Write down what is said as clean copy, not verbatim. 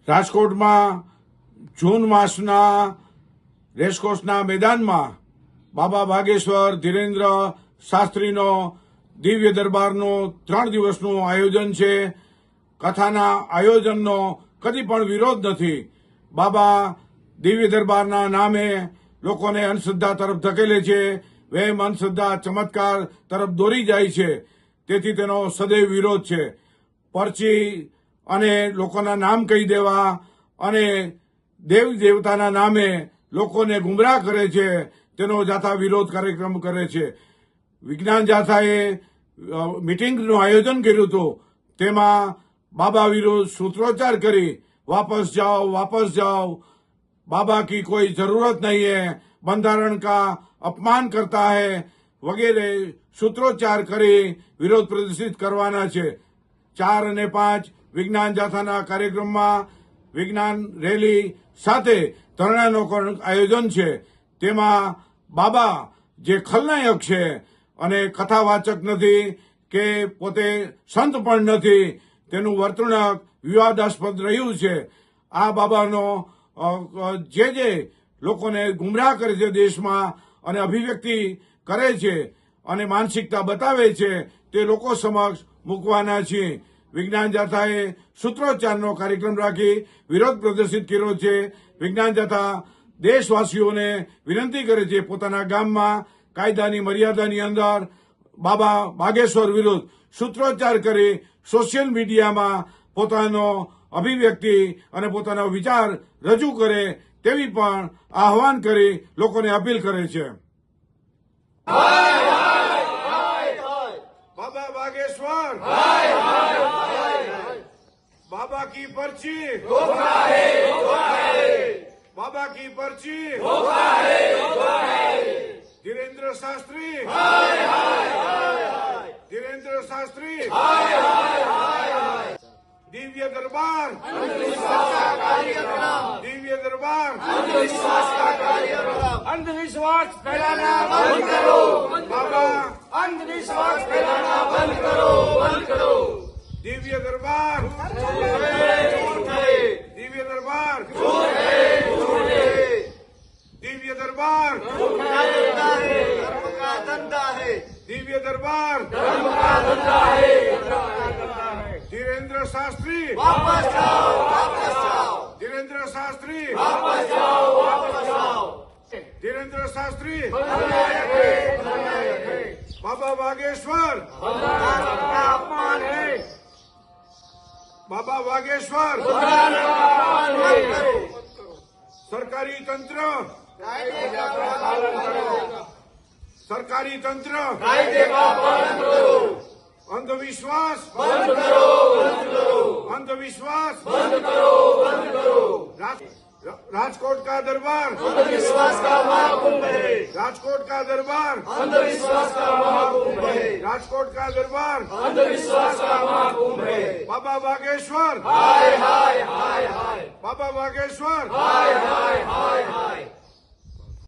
રાજકોટમાં જૂન માસના રેસકોર્સના મેદાનમાં બાબા વાગેશ્વર ધીરેન્દ્ર શાસ્ત્રીનો દિવ્ય દરબારનું 3 દિવસનું આયોજન છે. કથાના આયોજનનો કદી પણ વિરોધ નથી. બાબા દિવ્ય દરબારના નામે લોકોને અંધશ્રદ્ધા તરફ ધકેલે છે, વહેમ, અંધશ્રદ્ધા, ચમત્કાર તરફ દોરી જાય છે. તેથી તેનો સદૈવ વિરોધ છે. પરચી અને લોકોના નામ કહી દેવા અને દેવી દેવતાના નામે લોકોને ગુમરાહ કરે છે, તેનો જાથા વિરોધ કાર્યક્રમ કરે છે. વિજ્ઞાન જાથાએ મિટિંગનું આયોજન કર્યું હતું. તેમાં બાબા વિરુદ્ધ સૂત્રોચ્ચાર કરી વાપસ જાઓ, વાપસ જાઓ, बाबा की कोई जरूरत नहीं है, बंधारण का अपमान करता है वगैरह सूत्रोच्चार કરી વિરોધ પ્રદર્શિત કરવાના છે. 4 અને 5 વિજ્ઞાન જાથાના કાર્યક્રમમાં વિજ્ઞાન રેલી સાથે ધરણાનું આયોજન છે. તેમાં બાબા જે ખલનાયક છે અને કથાવાચક નથી કે પોતે સંત પણ નથી, તેનું વર્તણૂક વિવાદાસ્પદ રહ્યું છે. આ બાબાનો જે લોકોને ગુમરાહ કરે છે દેશમાં અને અભિવ્યક્તિ કરે છે અને માનસિકતા બતાવે છે, તે લોકો સમક્ષ મૂકવાના છે. વિજ્ઞાન જાથાએ સૂત્રોચ્ચારનો કાર્યક્રમ રાખી વિરોધ પ્રદર્શિત કર્યો છે. વિજ્ઞાન જાથા દેશવાસીઓને વિનંતી કરે છે પોતાના ગામમાં કાયદાની મર્યાદાની અંદર બાબા વાગેશ્વર વિરુદ્ધ સૂત્રોચ્ચાર કરી સોશિયલ મીડિયામાં પોતાનો અભિવ્યક્તિ અને પોતાનો વિચાર રજૂ કરે તેવી પણ આહવાન કરી લોકોને અપીલ કરે છે. બાબા વાગેશ્વર, બાબા કી पर्ची, बाबा की पर्ची, धीरेन्द्र शास्त्री, धीरेन्द्र शास्त्री, दिव्य दरबार, दिव्य दरबार, अंधविश्वास फैलाना बंद करो, बाबा अंधविश्वास फैलाना बंद करो, बंद करो. दिव्य दरबार, दिव्य दरबार, दिव्य दरबार, धर्म का धंधा है, दिव्य दरबार, धर्म का धंधा है. धीरेन्द्र शास्त्री, वापस जाओ, वापस जाओ, धीरेन्द्र शास्त्री, वापस जाओ, वापस जाओ. धीरेन्द्र शास्त्री, खलनायक है, खलनायक है. बाबा वागेश्वर, बंधारण का अपमान है, बाबा वागेश्वर, बंधारण का अपमान है. सरकारी तंत्र, कायदे का पालन करो, सरकारी तंत्र, कायदे का पालन करो, अंधविश्वास, बंद करो, बंद करो, अंधविश्वास, बंद करो, बंद करो. राजकोट का दरबार, अंधविश्वास का महाकुंभ है, राजकोट का दरबार, अंधविश्वास का महाकुंभ है, राजकोट का दरबार, अंधविश्वास का महाकुंभ है. बाबा वागेश्वर, हाय हाय हाय हाय, बाबा वागेश्वर, हाय हाय हाय हाय.